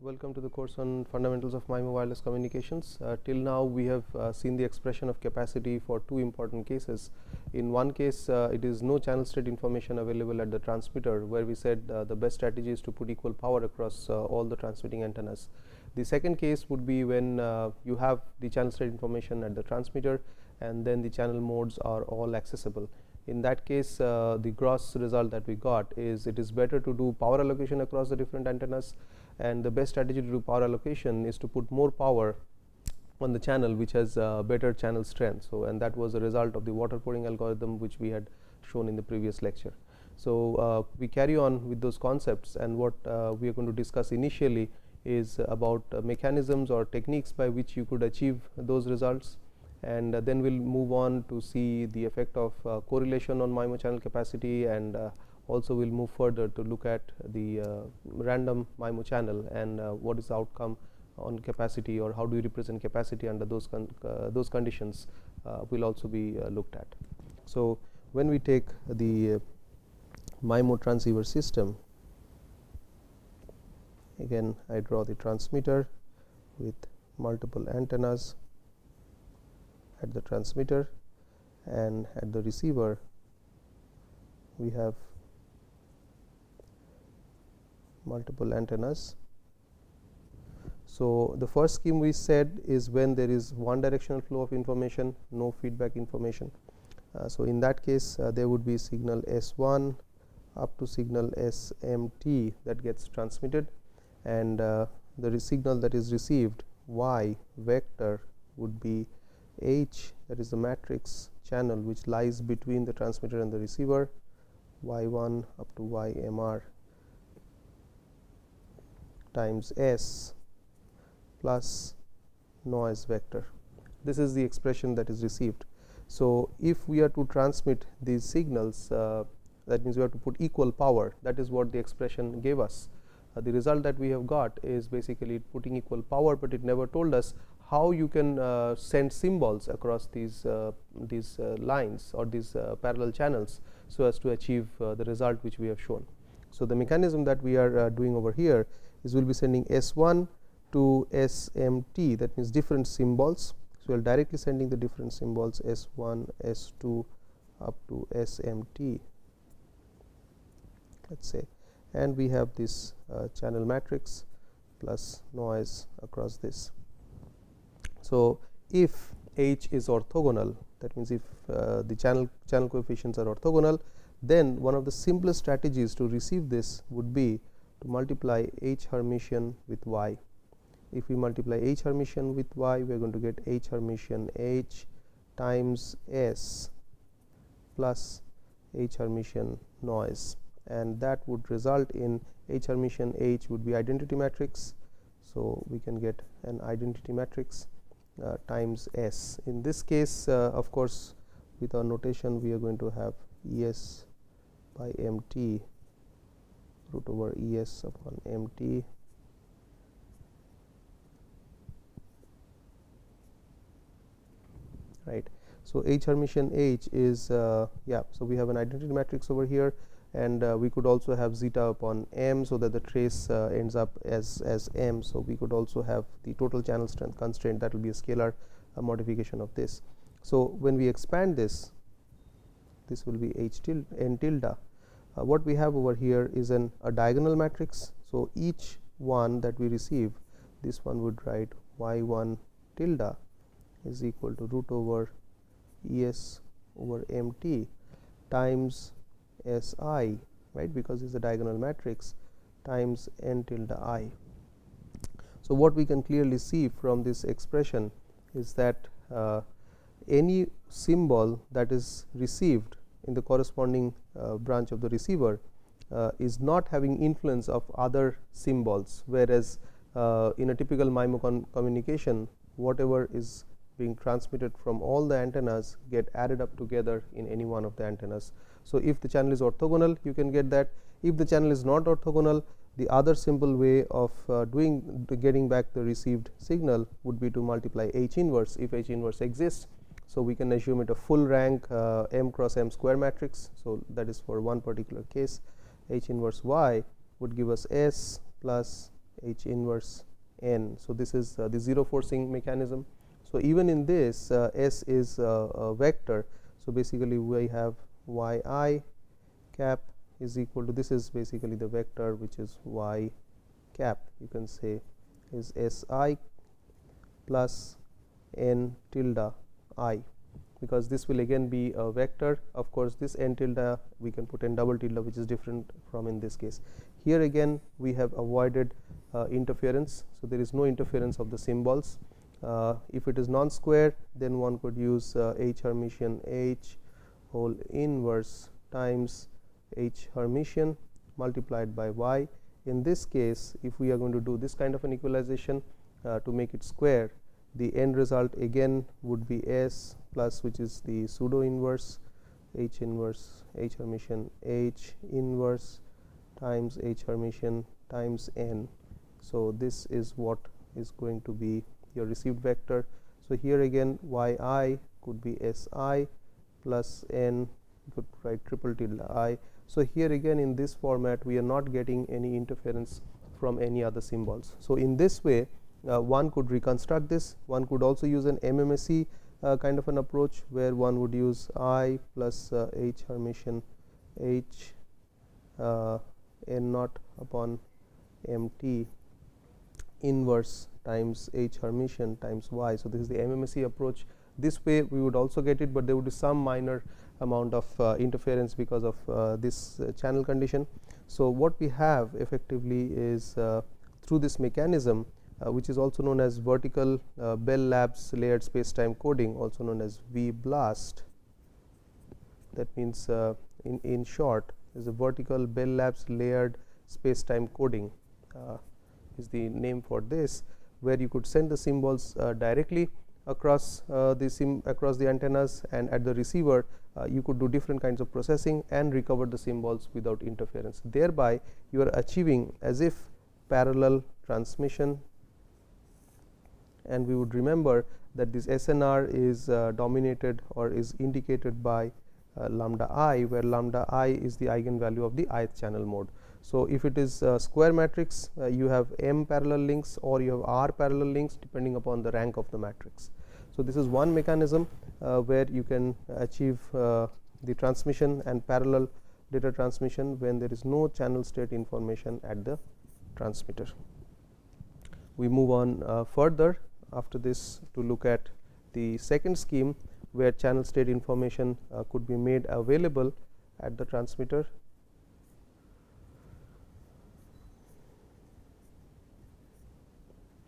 Welcome to the course on fundamentals of MIMO wireless communications. Till now we have seen the expression of capacity for two important cases. In one case it is no channel state information available at the transmitter, where we said the best strategy is to put equal power across all the transmitting antennas. The second case would be when you have the channel state information at the transmitter and then the channel modes are all accessible. In that case the gross result that we got is it is better to do power allocation across the different antennas, and the best strategy to do power allocation is to put more power on the channel which has better channel strength. So, and that was a result of the water pouring algorithm which we had shown in the previous lecture. So, we carry on with those concepts, and what we are going to discuss initially is about mechanisms or techniques by which you could achieve those results, and then we will move on to see the effect of correlation on MIMO channel capacity, and also we will move further to look at the random MIMO channel and what is the outcome on capacity, or how do you represent capacity under those conditions will also be looked at. So, when we take the MIMO transceiver system, again I draw the transmitter with multiple antennas at the transmitter, and at the receiver we have multiple antennas. So, the first scheme we said is when there is one directional flow of information, no feedback information. So, in that case there would be signal S1 up to signal SMT that gets transmitted, and the signal that is received Y vector would be H, that is the matrix channel which lies between the transmitter and the receiver, Y1 up to YMR times S plus noise vector. This is the expression that is received. So, if we are to transmit these signals, that means we have to put equal power. That is what the expression gave us. The result that we have got is basically putting equal power, but it never told us how you can send symbols across these lines or these parallel channels, so as to achieve the result which we have shown. So, the mechanism that we are doing over here is we will be sending S1 to SMT, that means different symbols. So, we are directly sending the different symbols S1, S2 up to SMT, let us say, and we have this channel matrix plus noise across this. So, if H is orthogonal, that means if the channel coefficients are orthogonal, then one of the simplest strategies to receive this would be to multiply H Hermitian with Y. If we multiply H Hermitian with Y, we are going to get H Hermitian H times S plus H Hermitian noise, and that would result in H Hermitian H would be identity matrix. So, we can get an identity matrix times S. In this case of course, with our notation we are going to have ES by MT root over ES upon MT right. So, H Hermitian H is so we have an identity matrix over here, and we could also have zeta upon M, so that the trace ends up as M. So, we could also have the total channel strength constraint, that will be a scalar modification of this. So, when we expand this will be H tilde N tilde. What we have over here is a diagonal matrix. So, each one that we receive, this one would write Y1 tilde is equal to root over ES over MT times SI, right, because it is a diagonal matrix, times N tilde I. So, what we can clearly see from this expression is that any symbol that is received in the corresponding branch of the receiver is not having influence of other symbols, whereas in a typical MIMO communication, whatever is being transmitted from all the antennas get added up together in any one of the antennas. So, if the channel is orthogonal, you can get that. If the channel is not orthogonal, the other simple way of getting back the received signal would be to multiply H inverse, if H inverse exists. So, we can assume it a full rank M cross M square matrix. So, that is for one particular case. H inverse Y would give us S plus H inverse n. So this is the zero forcing mechanism. So even in this S is a vector. So basically we have yi cap is equal to, this is basically the vector which is y cap, you can say, is Si plus n tilde I, because this will again be a vector. Of course, this n tilde we can put n double tilde, which is different from in this case. Here again we have avoided interference. So there is no interference of the symbols. If it is non-square, then one could use H Hermitian H whole inverse times H Hermitian multiplied by y. In this case, if we are going to do this kind of an equalization to make it square, the end result again would be S plus, which is the pseudo inverse H inverse H Hermitian H inverse times H Hermitian times n. So this is what is going to be your received vector. So here again yi could be Si plus n, you could write triple tilde I. So here again in this format we are not getting any interference from any other symbols. So in this way one could reconstruct this. One could also use an MMSE kind of an approach, where one would use I plus H Hermitian H n naught upon mt inverse times H Hermitian times y. So this is the MMSE approach. This way we would also get it, but there would be some minor amount of interference because of this channel condition. So what we have effectively is through this mechanism, which is also known as vertical Bell Labs layered space-time coding, also known as VBLAST. That means in short is a vertical Bell Labs layered space-time coding is the name for this, where you could send the symbols directly across the antennas, and at the receiver you could do different kinds of processing and recover the symbols without interference. Thereby you are achieving as if parallel transmission. And we would remember that this SNR is dominated or is indicated by lambda I, where lambda I is the eigenvalue of the ith channel mode. So if it is a square matrix, you have m parallel links or you have r parallel links depending upon the rank of the matrix. So this is one mechanism where you can achieve the transmission and parallel data transmission when there is no channel state information at the transmitter. We move on further after this to look at the second scheme, where channel state information could be made available at the transmitter.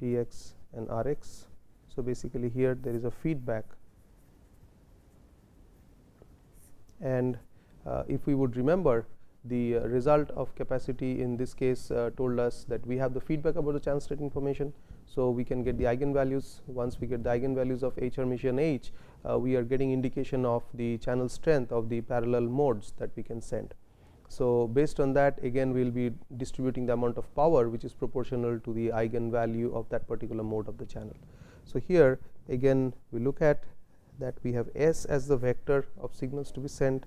Tx and Rx. So basically here there is a feedback, and if we would remember, the result of capacity in this case told us that we have the feedback about the channel state information. So we can get the eigenvalues. Once we get the eigenvalues of H Hermitian H, we are getting indication of the channel strength of the parallel modes that we can send. So based on that, again we will be distributing the amount of power which is proportional to the eigenvalue of that particular mode of the channel. So here again we look at that we have S as the vector of signals to be sent.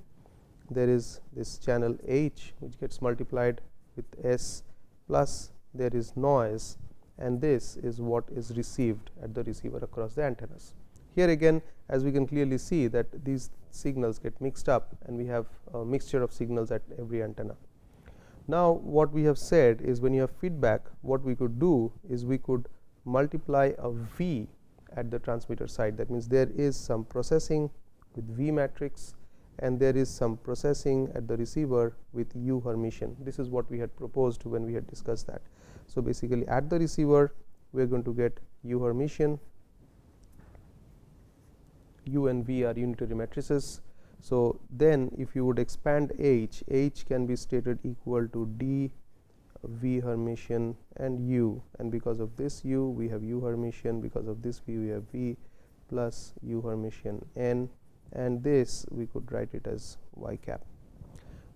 There is this channel H which gets multiplied with S, plus there is noise, and this is what is received at the receiver across the antennas. Here again, as we can clearly see, that these signals get mixed up and we have a mixture of signals at every antenna. Now what we have said is, when you have feedback, what we could do is we could multiply a V at the transmitter side. That means there is some processing with V matrix and there is some processing at the receiver with U Hermitian. This is what we had proposed when we had discussed that. So basically at the receiver we are going to get U Hermitian. U and V are unitary matrices. So then if you would expand H, H can be stated equal to D V Hermitian and U, and because of this U we have U Hermitian, because of this V we have V plus U Hermitian N, and this we could write it as Y cap.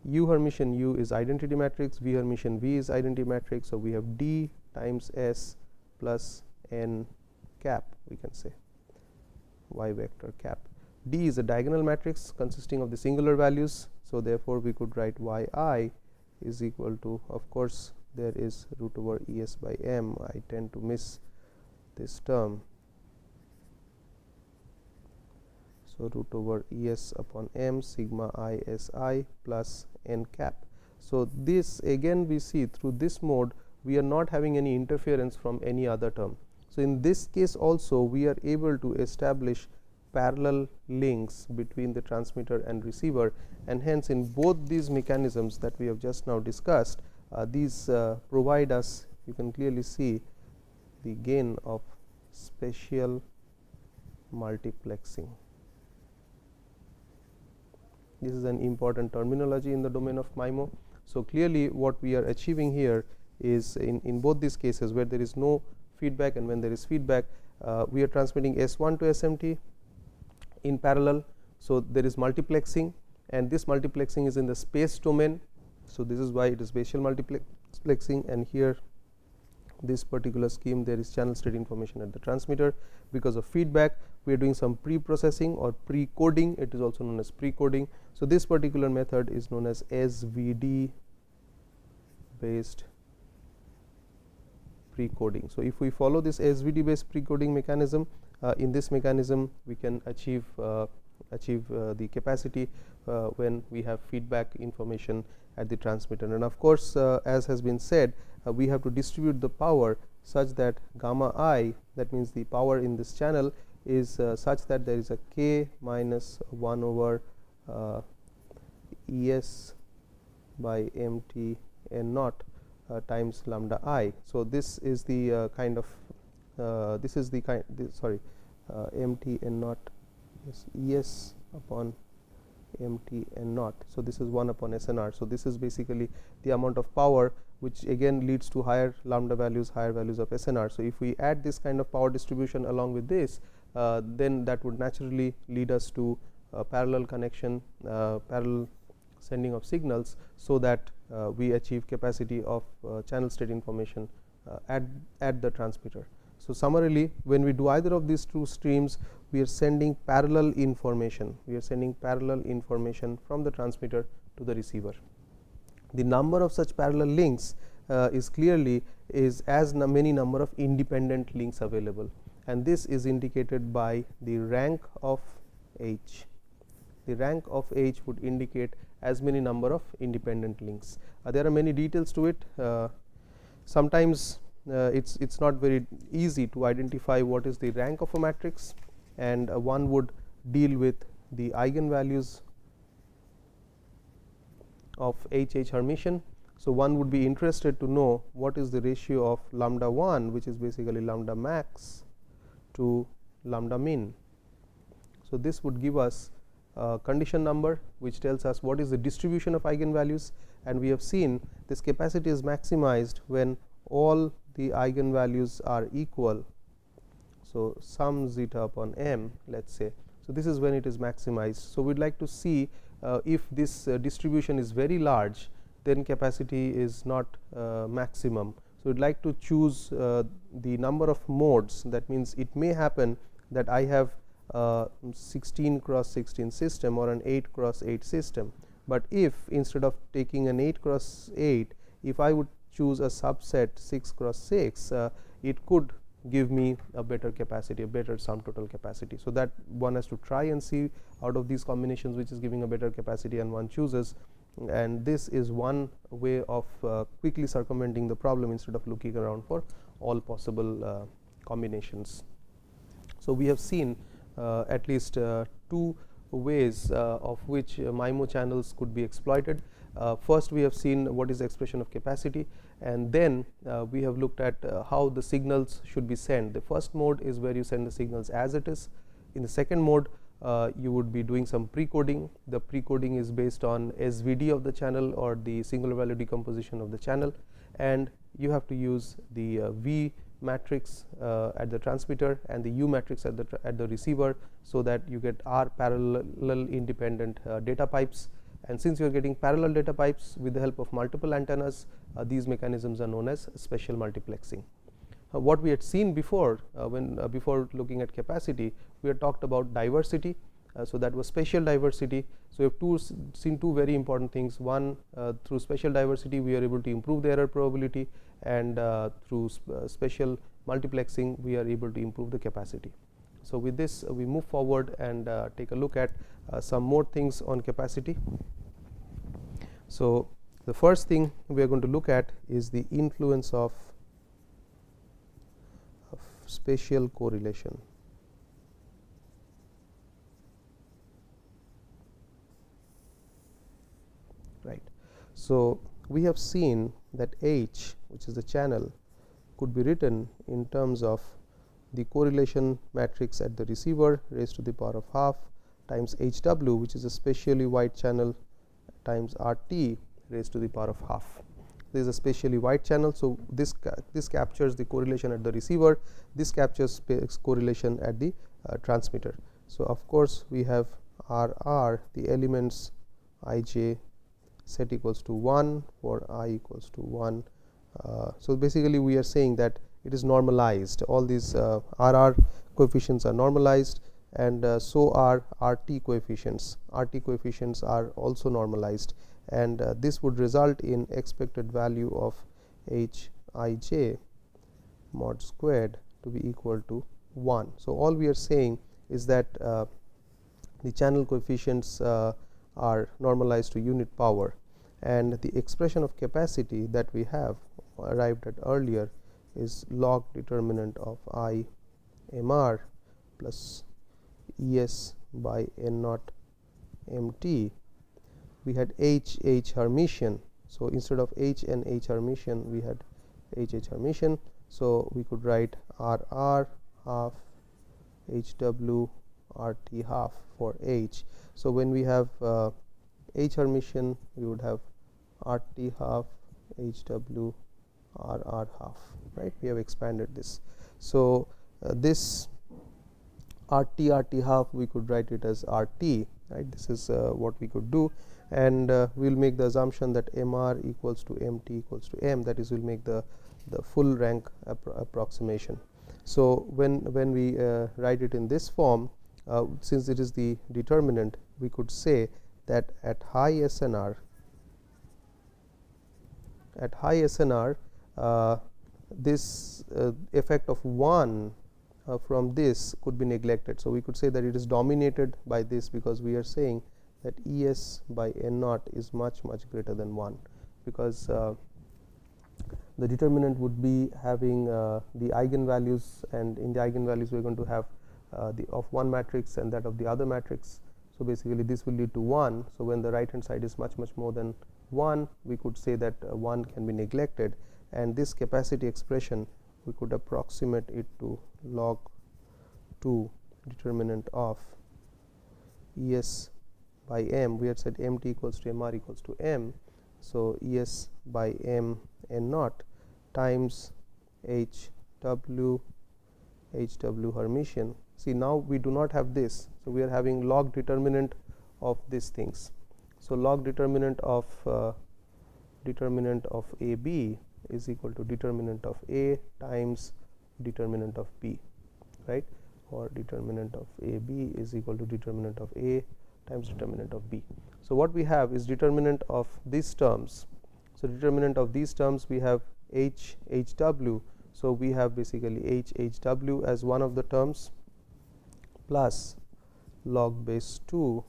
U Hermitian U is identity matrix, V Hermitian V is identity matrix. So we have D times S plus N cap, we can say Y vector cap. D is a diagonal matrix consisting of the singular values. So therefore we could write yi is equal to, of course, there is root over Es by m. I tend to miss this term. So, root over Es upon m sigma I S I plus n cap. So, this again we see through this mode we are not having any interference from any other term. So, in this case also we are able to establish parallel links between the transmitter and receiver, and hence in both these mechanisms that we have just now discussed, these provide us, you can clearly see the gain of spatial multiplexing. This is an important terminology in the domain of MIMO. So, clearly what we are achieving here is in both these cases where there is no feedback and when there is feedback, we are transmitting S1 to SMT in parallel. So, there is multiplexing, and this multiplexing is in the space domain. So, this is why it is spatial multiplexing, and here this particular scheme there is channel state information at the transmitter. Because of feedback we are doing some pre-processing or pre-coding, it is also known as pre-coding. So, this particular method is known as SVD based pre-coding. So, if we follow this SVD based pre-coding mechanism, in this mechanism we can achieve the capacity when we have feedback information at the transmitter. And of course, as has been said, we have to distribute the power such that gamma I, that means the power in this channel, is such that there is a k minus 1 over Es by mt n naught times lambda I. So, this is the kind of mt n naught is Es upon mt n naught. So, this is 1 upon SNR. So, this is basically the amount of power which again leads to higher lambda values, higher values of SNR. So, if we add this kind of power distribution along with this, then that would naturally lead us to parallel connection, parallel sending of signals, so that we achieve capacity of channel state information at the transmitter. So, summarily, when we do either of these two streams, we are sending parallel information. We are sending parallel information from the transmitter to the receiver. The number of such parallel links is clearly as many number of independent links available, and this is indicated by the rank of H. The rank of H would indicate as many number of independent links. There are many details to it. Sometimes it's not very easy to identify what is the rank of a matrix, and one would deal with the eigenvalues of H Hermitian. So, one would be interested to know what is the ratio of lambda 1, which is basically lambda max, to lambda min. So, this would give us a condition number which tells us what is the distribution of eigenvalues, and we have seen this capacity is maximized when all the eigenvalues are equal. So, sum zeta upon m, let us say. So, this is when it is maximized. So, we would like to see if this distribution is very large, then capacity is not maximum. So, we would like to choose the number of modes. That means, it may happen that I have 16 cross 16 system or an 8 cross 8 system, but if instead of taking an 8 cross 8, if I would choose a subset 6 cross 6, it could give me a better capacity, a better sum total capacity. So, that one has to try and see out of these combinations which is giving a better capacity, and one chooses, and this is one way of quickly circumventing the problem instead of looking around for all possible combinations. So, we have seen at least two ways of which MIMO channels could be exploited. First, we have seen what is the expression of capacity, and then we have looked at how the signals should be sent. The first mode is where you send the signals as it is. In the second mode, you would be doing some pre-coding. The pre-coding is based on SVD of the channel or the singular value decomposition of the channel, and you have to use the V matrix at the transmitter and the U matrix at the receiver, so that you get R parallel independent data pipes. And since you are getting parallel data pipes with the help of multiple antennas, these mechanisms are known as spatial multiplexing. What we had seen before, before looking at capacity, we had talked about diversity, So that was spatial diversity. So we have seen two very important things. One, through spatial diversity we are able to improve the error probability, and through spatial multiplexing we are able to improve the capacity. So with this we move forward and take a look at some more things on capacity. So the first thing we are going to look at is the influence of spatial correlation. Right. So we have seen that H, which is the channel, could be written in terms of the correlation matrix at the receiver raised to the power of half times HW, which is a spatially wide channel, times RT raised to the power of half. This is a spatially wide channel. So this captures the correlation at the receiver. This captures correlation at the transmitter. So of course we have RR, the elements ij set equals to 1 for I equals to 1. So basically we are saying that it is normalized. All these RR coefficients are normalized, and so are RT coefficients. RT coefficients are also normalized, and this would result in expected value of Hij mod squared to be equal to 1. So all we are saying is that the channel coefficients are normalized to unit power, and the expression of capacity that we have arrived at earlier is log determinant of I mr plus Es by n naught mt. We had H Hermitian. So instead of H and H Hermitian we had H Hermitian. So we could write RR half HW RT half for H. So when we have H Hermitian, we would have RT half HW RR half, right. We have expanded this. So this RT half we could write it as RT, right. This is what we could do, and we will make the assumption that MR equals to MT equals to M, that is, we will make the full rank approximation. So when we write it in this form, since it is the determinant, we could say that at high SNR, this effect of 1 from this could be neglected. So we could say that it is dominated by this, because we are saying that Es by n naught is much greater than 1, because the determinant would be having the eigenvalues, and in the eigenvalues we are going to have the of one matrix and that of the other matrix. So basically this will lead to 1. So when the right hand side is much more than 1, we could say that 1 can be neglected, and this capacity expression we could approximate it to log 2 determinant of Es by m. We had said mt equals to mr equals to m. So Es by m n naught times HW Hermitian. See, now we do not have this. So we are having log determinant of these things. So log determinant of AB is equal to determinant of A times determinant of B, right, or determinant of AB is equal to determinant of A times determinant of B. So what we have is determinant of these terms. So determinant of these terms we have HW. So we have basically HW as one of the terms, plus log base 2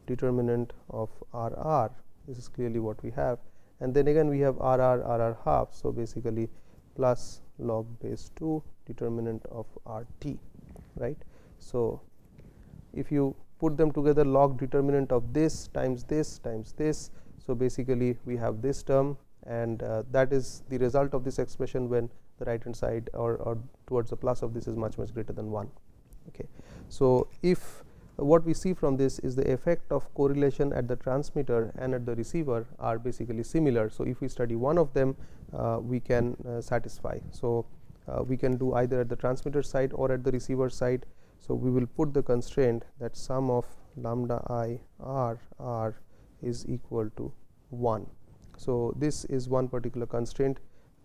determinant of RR. This is clearly what we have, and then again we have RR half. So basically plus log base 2 determinant of RT, right. So if you put them together, log determinant of this times this times this, so basically we have this term, and that is the result of this expression when the right hand side or towards the plus of this is much greater than 1. Okay. So if what we see from this is the effect of correlation at the transmitter and at the receiver are basically similar. So if we study one of them, we can satisfy. So we can do either at the transmitter side or at the receiver side. So we will put the constraint that sum of lambda I R is equal to 1. So this is one particular constraint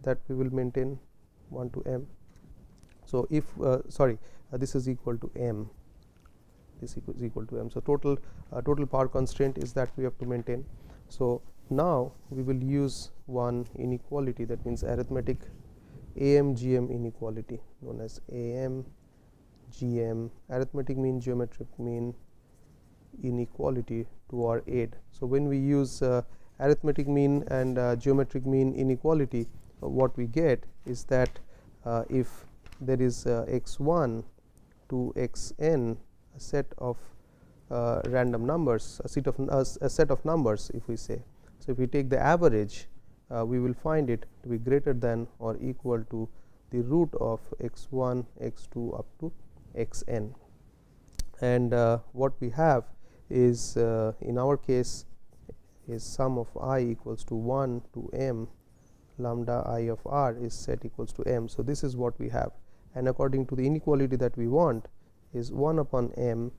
that we will maintain 1 to m. So if this is equal to m. this is equal to m. So total power constraint is that we have to maintain. So now we will use one inequality, that means arithmetic AM-GM inequality, known as AM-GM, arithmetic mean geometric mean inequality, to our aid. So when we use arithmetic mean and geometric mean inequality, what we get is that if there is x1 to xn, a set of random numbers, a set of numbers, if we say. So if we take the average, we will find it to be greater than or equal to the root of x1, x2 up to xn. And what we have is in our case is sum of I equals to 1 to m, lambda I of r is set equals to m. So this is what we have, and according to the inequality that we want is 1 upon m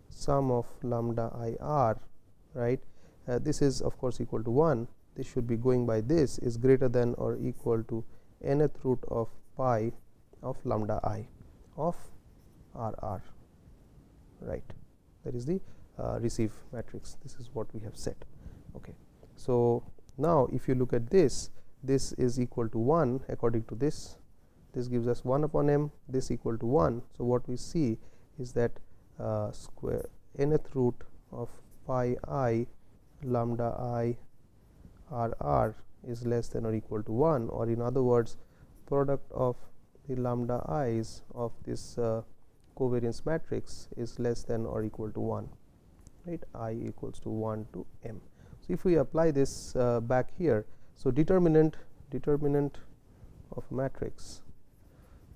sum of lambda I r, right. This is of course equal to 1. This should be going by this is greater than or equal to nth root of pi of lambda I of r, right. That is the receive matrix. This is what we have set. Okay. So now if you look at this, this is equal to 1 according to this. This gives us 1 upon m, this equal to 1. So what we see is that square nth root of pi I lambda I r is less than or equal to 1, or in other words, product of the lambda i's of this covariance matrix is less than or equal to 1, right. I equals to 1 to m. So if we apply this back here, so determinant of matrix,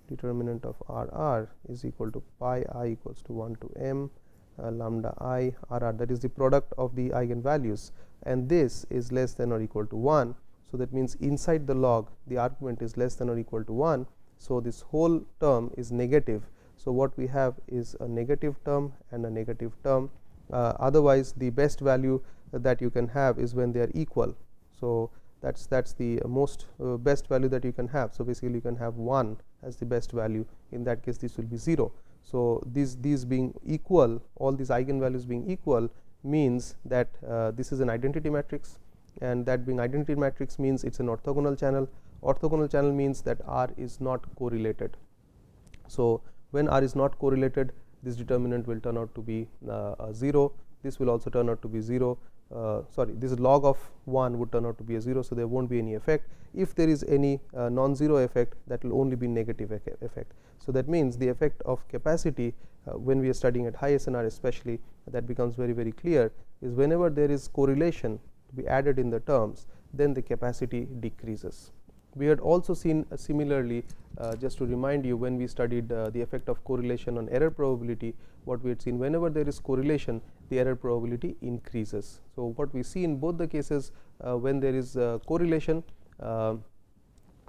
determinant of r is equal to pi I equals to 1 to m lambda I r, that is the product of the eigenvalues, and this is less than or equal to 1. So that means inside the log the argument is less than or equal to 1. So this whole term is negative. So what we have is a negative term and a negative term. Otherwise the best value that you can have is when they are equal. So that's the most best value that you can have. So basically you can have 1 as the best value. In that case this will be 0. So these being equal, all these eigenvalues being equal, means that this is an identity matrix, and that being identity matrix means it's an orthogonal channel. Orthogonal channel means that R is not correlated. So when R is not correlated, this determinant will turn out to be 0. This will also turn out to be 0. This log of 1 would turn out to be a 0. So there won't be any effect. If there is any non-zero effect, that will only be negative effect. So that means the effect of capacity when we are studying at high SNR especially, that becomes very, very clear, is whenever there is correlation to be added in the terms, then the capacity decreases. We had also seen similarly, just to remind you, when we studied the effect of correlation on error probability, what we had seen, whenever there is correlation, the error probability increases. So what we see in both the cases, when there is correlation,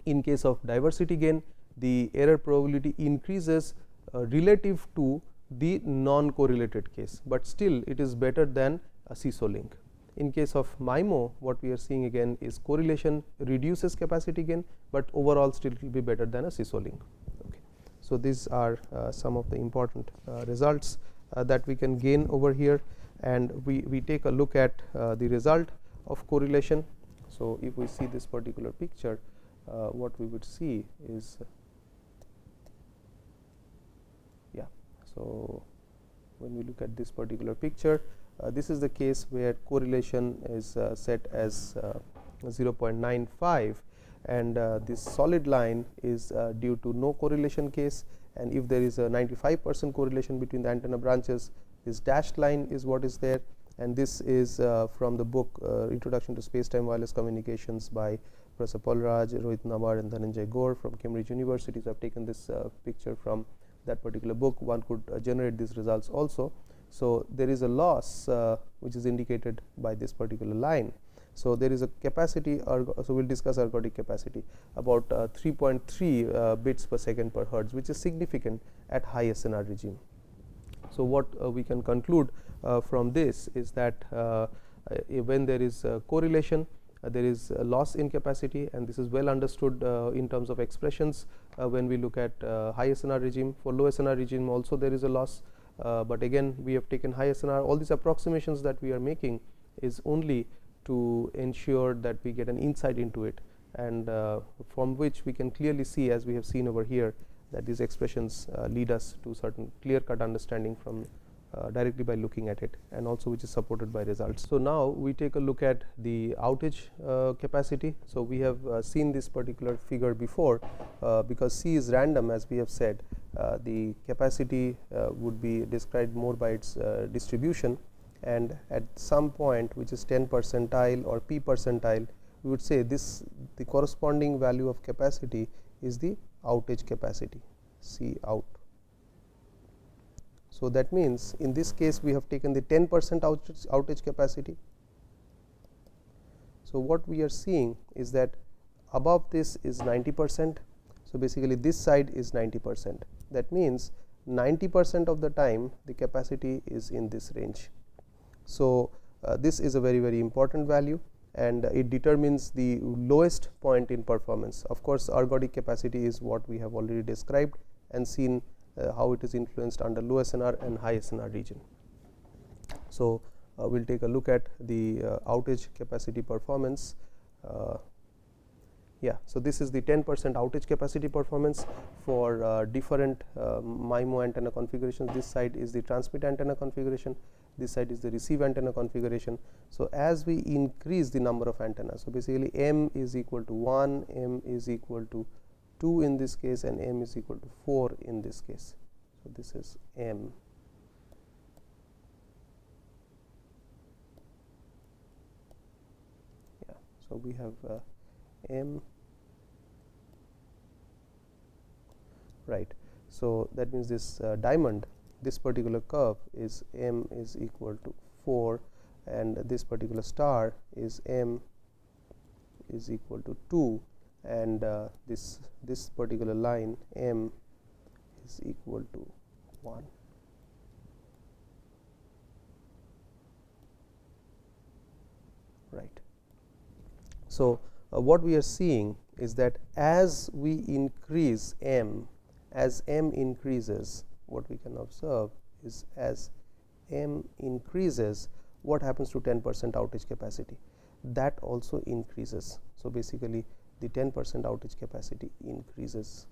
in case of diversity gain, the error probability increases relative to the non-correlated case, but still it is better than a seesaw link. In case of MIMO, what we are seeing again is correlation reduces capacity gain, but overall still it will be better than a seesaw link. Okay. So these are some of the important results that we can gain over here, and we take a look at the result of correlation. So if we see this particular picture, what we would see is so when we look at this particular picture, this is the case where correlation is set as 0.95, and this solid line is due to no correlation case, and if there is a 95% correlation between the antenna branches, this dashed line is what is there, and this is from the book Introduction to Space-Time Wireless Communications by Professor Paulraj, Rohit Nabar and Dhananjay Gore from Cambridge University. So I have taken this picture from that particular book. One could generate these results also. So there is a loss which is indicated by this particular line. So there is a capacity, so we will discuss ergodic capacity, about 3.3 bits per second per hertz, which is significant at high SNR regime. So what we can conclude from this is that when there is correlation, there is a loss in capacity, and this is well understood in terms of expressions when we look at high SNR regime. For low SNR regime also there is a loss, but again we have taken high SNR. All these approximations that we are making is only to ensure that we get an insight into it, and from which we can clearly see, as we have seen over here, that these expressions lead us to certain clear cut understanding from directly by looking at it, and also which is supported by results. So now we take a look at the outage capacity. So we have seen this particular figure before. Because C is random, as we have said, the capacity would be described more by its distribution, and at some point which is 10 percentile or p percentile, we would say this the corresponding value of capacity is the outage capacity, C out. So that means in this case we have taken the 10% outage capacity. So what we are seeing is that above this is 90%. So basically this side is 90%. That means 90% of the time the capacity is in this range. So this is a very important value, and it determines the lowest point in performance. Of course, ergodic capacity is what we have already described and seen how it is influenced under low SNR and high SNR region. So we will take a look at the outage capacity performance. So this is the 10% outage capacity performance for different MIMO antenna configurations. This side is the transmit antenna configuration, this side is the receive antenna configuration. So as we increase the number of antennas, so basically m is equal to 1, m is equal to 2 in this case, and m is equal to 4 in this case. So this is m. So we have m, right. So that means this diamond, this particular curve is m is equal to 4, and this particular star is m is equal to 2, and this particular line m is equal to 1. Right. So what we are seeing is that as we increase m, as m increases, what we can observe is as m increases, what happens to 10% outage capacity? That also increases. So basically the 10% outage capacity increases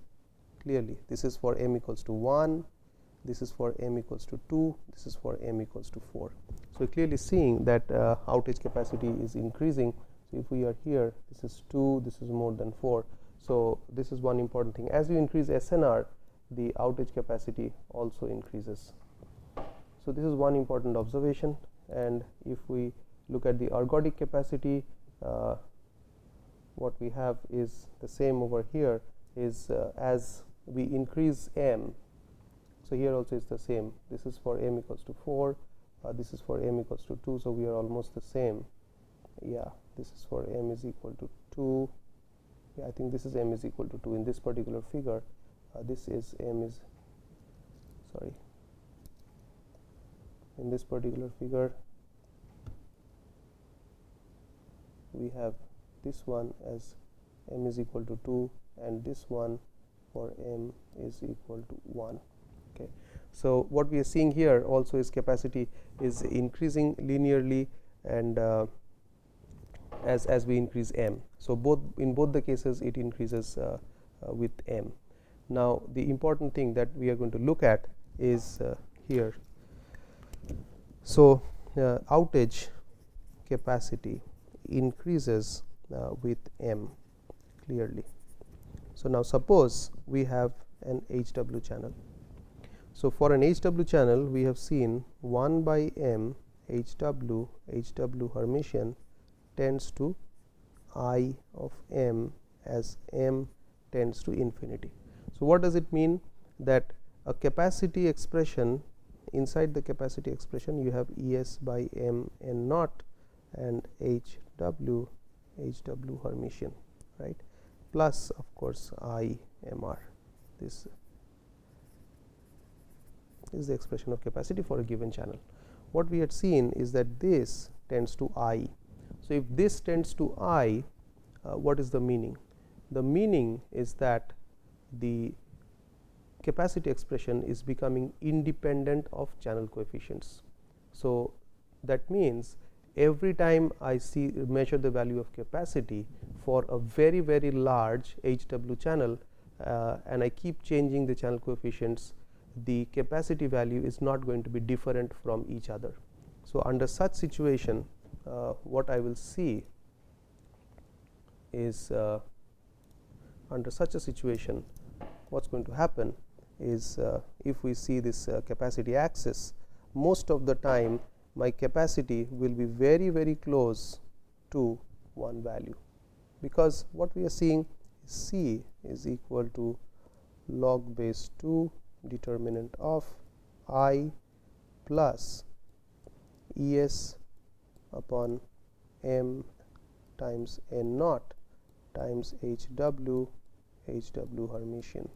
clearly. This is for m equals to 1, this is for m equals to 2, this is for m equals to 4. So clearly seeing that outage capacity is increasing. So if we are here, this is 2, this is more than 4. So this is one important thing. As you increase SNR, the outage capacity also increases. So this is one important observation. And if we look at the ergodic capacity, what we have is the same over here, is as we increase m. So here also is the same. This is for m equals to 4, this is for m equals to 2. So we are almost the same. Yeah, this is for m is equal to 2. Yeah, I think this is m is equal to 2 in this particular figure. This is m is, sorry, in this particular figure we have this one as m is equal to 2, and this one for m is equal to 1. Okay. So what we are seeing here also is capacity is increasing linearly, and as we increase m. So in both the cases it increases with m. Now the important thing that we are going to look at is here. So outage capacity increases with m clearly. So now suppose we have an HW channel. So for an HW channel we have seen 1 by m HW Hermitian tends to I of m as m tends to infinity. So what does it mean? That a capacity expression, inside the capacity expression you have Es by m n naught and HW Hermitian, right, plus of course I mr. This is the expression of capacity for a given channel. What we had seen is that this tends to I. So if this tends to I, what is the meaning? The meaning is that the capacity expression is becoming independent of channel coefficients. So that means every time I measure the value of capacity for a very, very large HW channel and I keep changing the channel coefficients, the capacity value is not going to be different from each other. So under such situation, what I will see is under such a situation, what's going to happen is if we see this capacity axis, most of the time my capacity will be very, very close to one value, because what we are seeing is C is equal to log base 2 determinant of I plus Es upon m times n naught times HW Hermitian.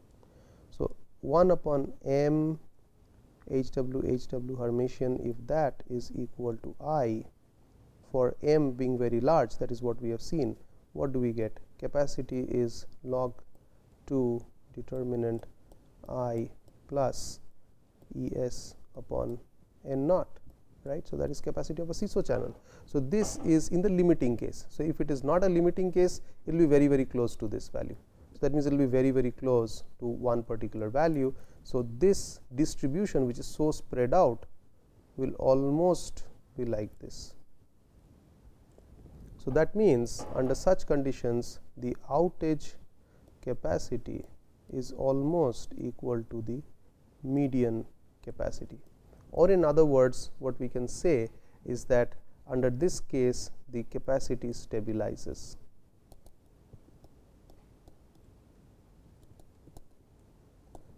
So 1 upon m HW Hermitian, if that is equal to I, for m being very large, that is what we have seen, what do we get? Capacity is log 2 determinant I plus Es upon n naught, right. So that is capacity of a seesaw channel. So this is in the limiting case. So if it is not a limiting case, it will be very, very close to this value. So that means it will be very, very close to one particular value. So this distribution, which is so spread out, will almost be like this. So that means under such conditions, the outage capacity is almost equal to the median capacity, or in other words, what we can say is that under this case the capacity stabilizes.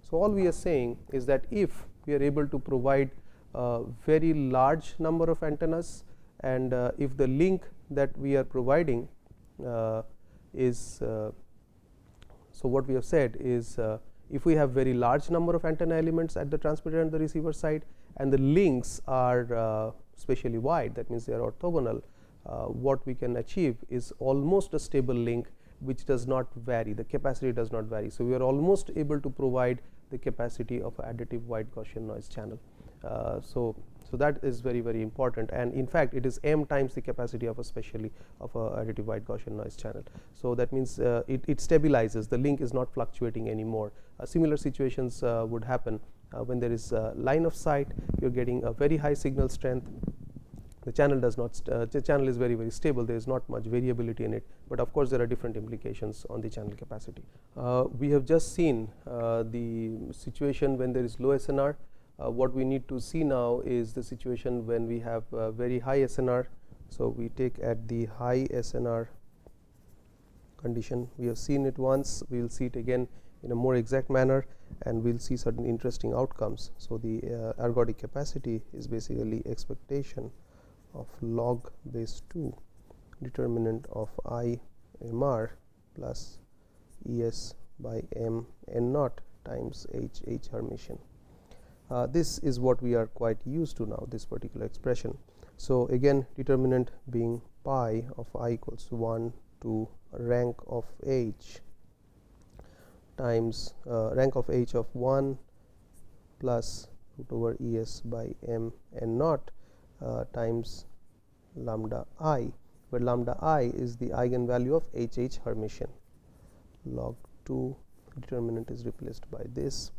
So all we are saying is that if we are able to provide a very large number of antennas, and if the link that we are providing is so what we have said is if we have very large number of antenna elements at the transmitter and the receiver side, and the links are spatially wide, that means they are orthogonal, what we can achieve is almost a stable link which does not vary, the capacity does not vary. So we are almost able to provide the capacity of additive wide Gaussian noise channel. So that is very, very important, and in fact it is m times the capacity of a additive wide Gaussian noise channel. So that means it stabilizes, the link is not fluctuating anymore. Similar situations would happen when there is a line of sight, you are getting a very high signal strength, the channel does not the channel is very, very stable, there is not much variability in it, but of course there are different implications on the channel capacity. We have just seen the situation when there is low SNR. What we need to see now is the situation when we have very high SNR. So we take at the high SNR condition, we have seen it once, we will see it again in a more exact manner, and we will see certain interesting outcomes. So the ergodic capacity is basically expectation of log base 2 determinant of I MR plus Es by m n naught times H Hermitian. This is what we are quite used to now, this particular expression. So again, determinant being pi of I equals 1 to rank of H times rank of H of 1 plus root over Es by m n naught times lambda I, where lambda I is the eigenvalue of H Hermitian. Log 2 determinant is replaced by this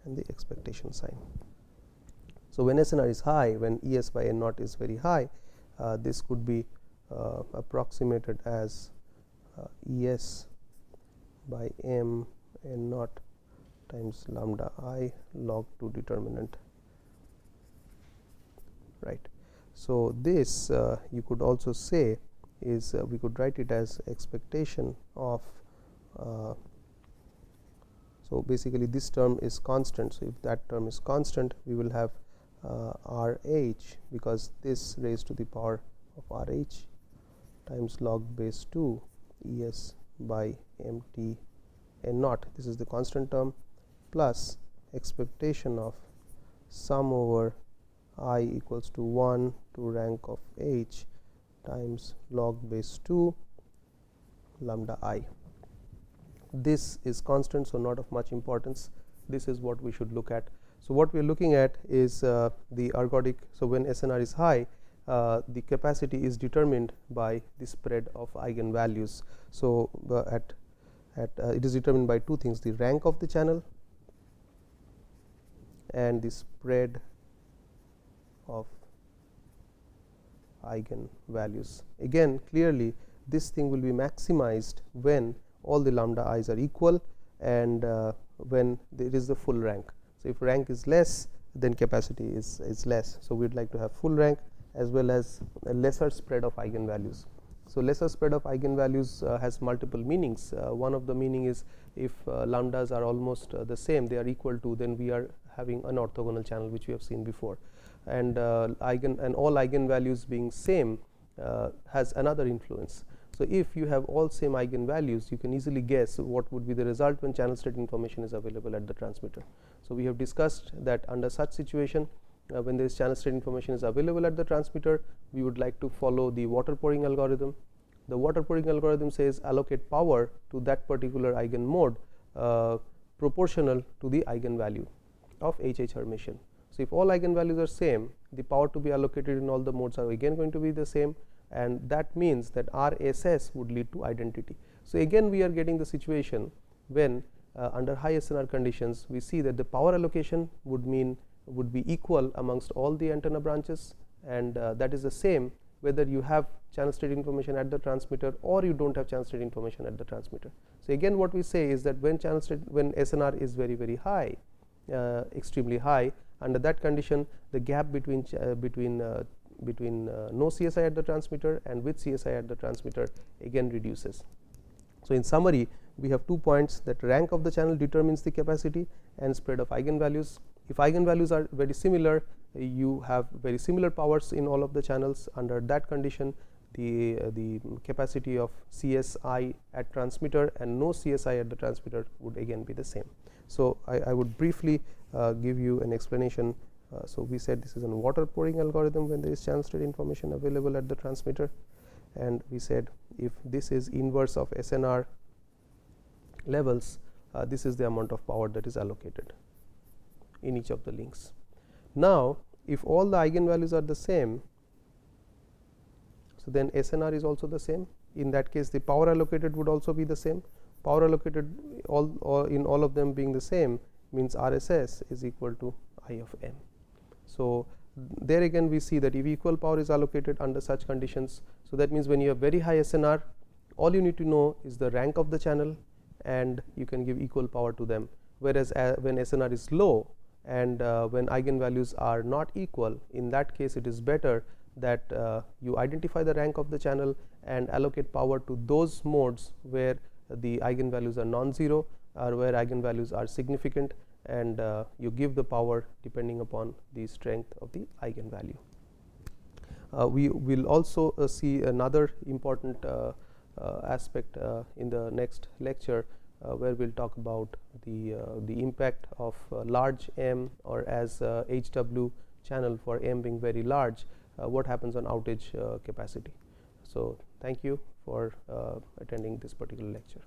and the expectation sign. So when SNR is high, when Es by n naught is very high, this could be approximated as Es by m n naught times lambda I log 2 determinant, right. So this you could also say is we could write it as expectation of so basically this term is constant. So if that term is constant, we will have RH, because this raised to the power of RH times log base 2 Es by mt n naught, this is the constant term, plus expectation of sum over I equals to 1 to rank of H times log base 2 lambda I. This is constant, so not of much importance. this is what we should look at. So what we are looking at is the ergodic. So when SNR is high, the capacity is determined by the spread of eigenvalues. So it is determined by two things: the rank of the channel and the spread of eigenvalues. Again, clearly this thing will be maximized when all the lambda i's are equal and when there is the full rank. So if rank is less, then capacity is less. So we would like to have full rank as well as a lesser spread of eigenvalues. So lesser spread of eigenvalues has multiple meanings. One of the meaning is if lambdas are almost the same, they are equal to, then we are having an orthogonal channel, which we have seen before. And all eigenvalues being same has another influence. So if you have all same eigenvalues, you can easily guess what would be the result when channel state information is available at the transmitter. So we have discussed that under such situation, when this channel state information is available at the transmitter, we would like to follow the water pouring algorithm. The water pouring algorithm says allocate power to that particular eigenmode proportional to the eigenvalue of H Hermitian. So if all eigenvalues are same, the power to be allocated in all the modes are again going to be the same, and that means that RSS would lead to identity. So again we are getting the situation when under high SNR conditions, we see that the power allocation would be equal amongst all the antenna branches, and that is the same whether you have channel state information at the transmitter or you don't have channel state information at the transmitter. So again what we say is that when SNR is very, very high, extremely high, under that condition the gap between no CSI at the transmitter and with CSI at the transmitter again reduces. So in summary, we have 2 points, that rank of the channel determines the capacity and spread of eigenvalues. If eigenvalues are very similar, you have very similar powers in all of the channels. Under that condition, the capacity of CSI at transmitter and no CSI at the transmitter would again be the same. So I would briefly give you an explanation. So we said this is a water pouring algorithm when there is channel state information available at the transmitter, and we said if this is inverse of SNR levels, this is the amount of power that is allocated in each of the links. Now if all the eigenvalues are the same, so then SNR is also the same. In that case, the power allocated would also be the same. Power allocated in all of them being the same means RSS is equal to I of m. So there again we see that if equal power is allocated under such conditions, so that means when you have very high SNR, all you need to know is the rank of the channel and you can give equal power to them, whereas when SNR is low and when eigenvalues are not equal, in that case it is better that you identify the rank of the channel and allocate power to those modes where the eigenvalues are non-zero or where eigenvalues are significant, and you give the power depending upon the strength of the eigenvalue. We will also see another important aspect in the next lecture, where we will talk about the impact of large M, or as HW channel for M being very large, what happens on outage capacity. So thank you for attending this particular lecture.